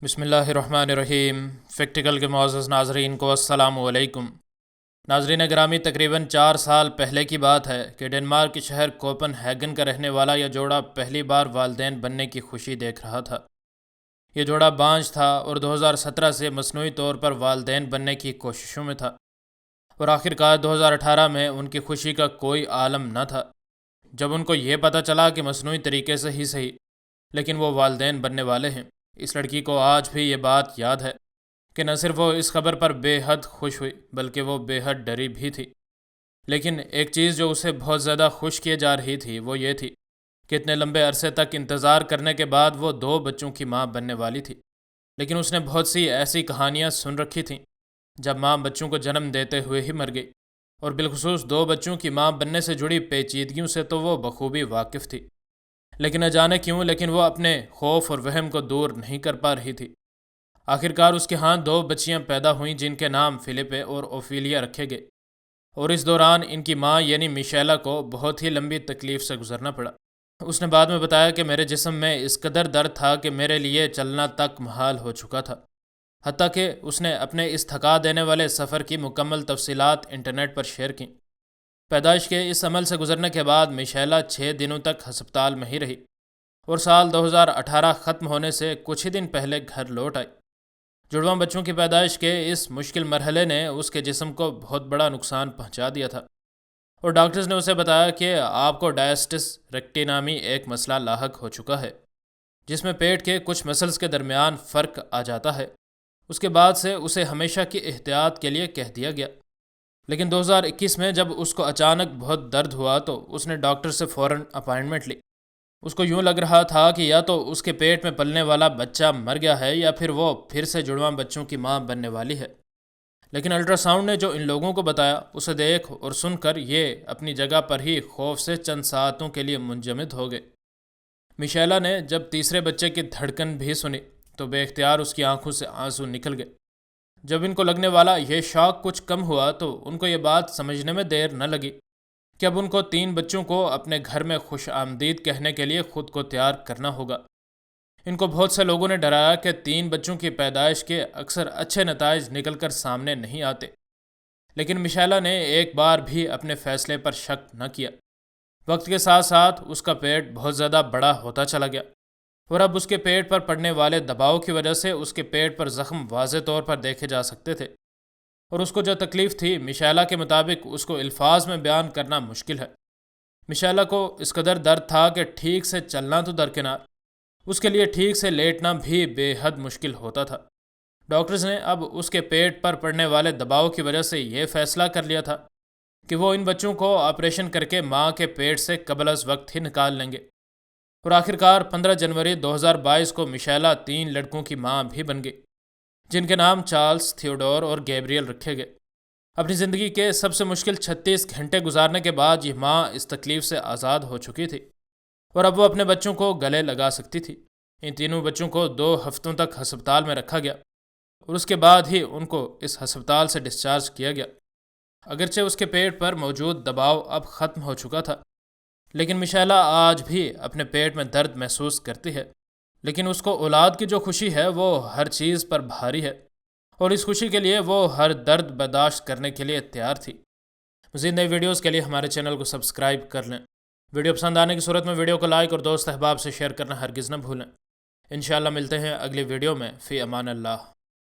بسم اللہ الرحمن الرحیم۔ فیکٹیکل کے معزز ناظرین کو السلام علیکم۔ ناظرین گرامی، تقریباً 4 سال پہلے کی بات ہے کہ ڈنمارک کے شہر کوپن ہیگن کا رہنے والا یہ جوڑا پہلی بار والدین بننے کی خوشی دیکھ رہا تھا۔ یہ جوڑا بانجھ تھا اور 2017 سے مصنوعی طور پر والدین بننے کی کوششوں میں تھا، اور آخرکار 2018 میں ان کی خوشی کا کوئی عالم نہ تھا جب ان کو یہ پتہ چلا کہ مصنوعی طریقے سے ہی صحیح لیکن وہ والدین بننے والے ہیں۔ اس لڑکی کو آج بھی یہ بات یاد ہے کہ نہ صرف وہ اس خبر پر بے حد خوش ہوئی بلکہ وہ بے حد ڈری بھی تھی۔ لیکن ایک چیز جو اسے بہت زیادہ خوش کیے جا رہی تھی وہ یہ تھی کہ اتنے لمبے عرصے تک انتظار کرنے کے بعد وہ 2 بچوں کی ماں بننے والی تھی۔ لیکن اس نے بہت سی ایسی کہانیاں سن رکھی تھیں جب ماں بچوں کو جنم دیتے ہوئے ہی مر گئی، اور بالخصوص 2 بچوں کی ماں بننے سے جڑی پیچیدگیوں سے تو وہ بخوبی واقف تھی۔ لیکن نہ جانے کیوں لیکن وہ اپنے خوف اور وہم کو دور نہیں کر پا رہی تھی۔ آخرکار اس کے ہاں 2 بچیاں پیدا ہوئیں جن کے نام فلپے اور اوفیلیا رکھے گئے، اور اس دوران ان کی ماں یعنی میشیلا کو بہت ہی لمبی تکلیف سے گزرنا پڑا۔ اس نے بعد میں بتایا کہ میرے جسم میں اس قدر درد تھا کہ میرے لیے چلنا تک محال ہو چکا تھا، حتیٰ کہ اس نے اپنے اس تھکا دینے والے سفر کی مکمل تفصیلات انٹرنیٹ پر شیئر کیں۔ پیدائش کے اس عمل سے گزرنے کے بعد میشیلا 6 دنوں تک ہسپتال میں ہی رہی اور سال 2018 ختم ہونے سے کچھ ہی دن پہلے گھر لوٹ آئی۔ جڑواں بچوں کی پیدائش کے اس مشکل مرحلے نے اس کے جسم کو بہت بڑا نقصان پہنچا دیا تھا، اور ڈاکٹرز نے اسے بتایا کہ آپ کو ڈائسٹس ریکٹی نامی ایک مسئلہ لاحق ہو چکا ہے جس میں پیٹ کے کچھ مسلز کے درمیان فرق آ جاتا ہے۔ اس کے بعد سے اسے ہمیشہ کی احتیاط کے لیے کہہ دیا گیا۔ لیکن 2021 میں جب اس کو اچانک بہت درد ہوا تو اس نے ڈاکٹر سے فوراً اپائنٹمنٹ لی۔ اس کو یوں لگ رہا تھا کہ یا تو اس کے پیٹ میں پلنے والا بچہ مر گیا ہے یا پھر وہ پھر سے جڑواں بچوں کی ماں بننے والی ہے۔ لیکن الٹرا ساؤنڈ نے جو ان لوگوں کو بتایا اسے دیکھ اور سن کر یہ اپنی جگہ پر ہی خوف سے چند ساعتوں کے لیے منجمد ہو گئے۔ میشیلا نے جب تیسرے بچے کی دھڑکن بھی سنی تو بے اختیار اس کی آنکھوں سے آنسو نکل گئے۔ جب ان کو لگنے والا یہ شاک کچھ کم ہوا تو ان کو یہ بات سمجھنے میں دیر نہ لگی کہ اب ان کو 3 بچوں کو اپنے گھر میں خوش آمدید کہنے کے لیے خود کو تیار کرنا ہوگا۔ ان کو بہت سے لوگوں نے ڈرایا کہ 3 بچوں کی پیدائش کے اکثر اچھے نتائج نکل کر سامنے نہیں آتے، لیکن میشیلا نے ایک بار بھی اپنے فیصلے پر شک نہ کیا۔ وقت کے ساتھ ساتھ اس کا پیٹ بہت زیادہ بڑا ہوتا چلا گیا، اور اب اس کے پیٹ پر پڑنے والے دباؤ کی وجہ سے اس کے پیٹ پر زخم واضح طور پر دیکھے جا سکتے تھے، اور اس کو جو تکلیف تھی میشیلا کے مطابق اس کو الفاظ میں بیان کرنا مشکل ہے۔ میشیلا کو اس قدر درد تھا کہ ٹھیک سے چلنا تو درکنار، اس کے لیے ٹھیک سے لیٹنا بھی بے حد مشکل ہوتا تھا۔ ڈاکٹرز نے اب اس کے پیٹ پر پڑنے والے دباؤ کی وجہ سے یہ فیصلہ کر لیا تھا کہ وہ ان بچوں کو آپریشن کر کے ماں کے پیٹ سے قبل از وقت ہی نکال لیں گے، اور آخرکار 15 جنوری 2022 کو میشیلا 3 لڑکوں کی ماں بھی بن گئی جن کے نام چارلز، تھیوڈور اور گیبریل رکھے گئے۔ اپنی زندگی کے سب سے مشکل 36 گھنٹے گزارنے کے بعد یہ ماں اس تکلیف سے آزاد ہو چکی تھی، اور اب وہ اپنے بچوں کو گلے لگا سکتی تھی۔ ان تینوں بچوں کو 2 ہفتوں تک ہسپتال میں رکھا گیا اور اس کے بعد ہی ان کو اس ہسپتال سے ڈسچارج کیا گیا۔ اگرچہ اس کے پیٹ پر موجود دباؤ اب ختم ہو چکا تھا، لیکن میشیلا آج بھی اپنے پیٹ میں درد محسوس کرتی ہے۔ لیکن اس کو اولاد کی جو خوشی ہے وہ ہر چیز پر بھاری ہے، اور اس خوشی کے لیے وہ ہر درد برداشت کرنے کے لیے تیار تھی۔ مزید نئی ویڈیوز کے لیے ہمارے چینل کو سبسکرائب کر لیں۔ ویڈیو پسند آنے کی صورت میں ویڈیو کو لائک اور دوست احباب سے شیئر کرنا ہرگز نہ بھولیں۔ انشاءاللہ ملتے ہیں اگلی ویڈیو میں۔ فی امان اللہ۔